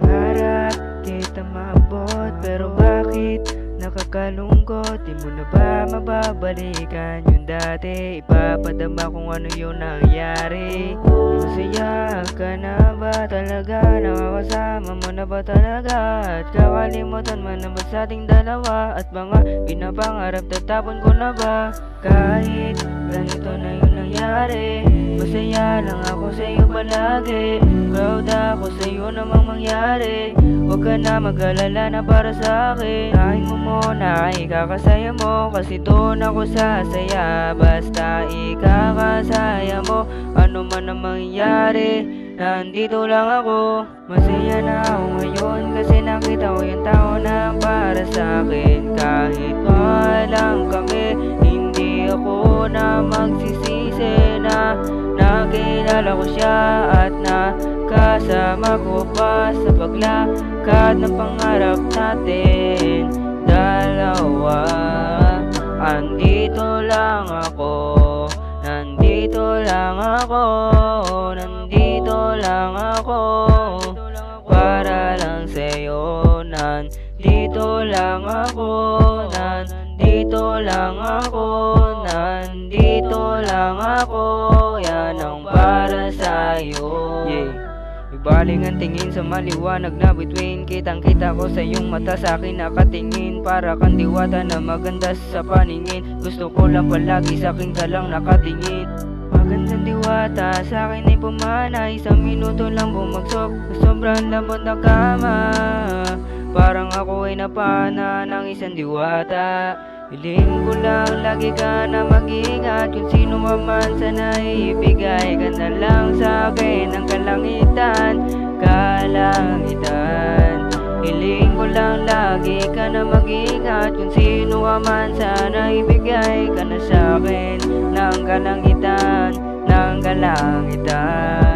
pangarap kita maabot, pero bakit nakakalungkot? Di mo na ba mababalikan yung dati? Ipapadama kung ano yung nangyari. Masaya ka na ba talaga? Nakakasama mo na ba talaga? At kakalimutan mo na ba sa ating dalawa? At mga pinapangarap tatapon ko na ba? Kahit ganito na yung nangyari, masaya lang ako sa iyo palagi. Proud ako sa iyo namang mangyari. Huwag ka na mag-alala na para sa akin. Kain mo muna, ikakasaya mo, kasi doon ako sasaya. Basta ikakasaya mo, ano man ang mangyari, nandito lang ako. Masaya na ako ngayon kasi nakita ko yung tao na para sa akin. Kahit walang kami, hindi ako na magsisisi na nakilala ko siya at nakasama ko pa sa paglakad ng pangarap natin dalawa. Andito lang ako, nandito lang ako, nandito lang ako, para lang sa'yo. Nandito lang ako, nandito lang ako, nandito lang ako, yan ang para sa'yo. Ibaling ang tingin sa maliwanag na bituin. Kitang kita ko sa iyong mata, sa akin nakatingin. Para kang diwata na maganda sa paningin. Gusto ko lang palagi sa akin ka lang nakatingin. Magandang diwata, sa akin ay pumana. Isang minuto lang bumagsak, sobrang lambot ng kama. Parang ako ay napana ng isang diwata. Hiling ko lang lagi ka na mag-ingat. Kung sino man sana ibigay ka na lang sa akin ng kalangitan, kalangitan. Hiling ko lang lagi ka na mag-ingat. Kung sino man sana ibigay ka na sa akin ng kalangitan, ng kalangitan.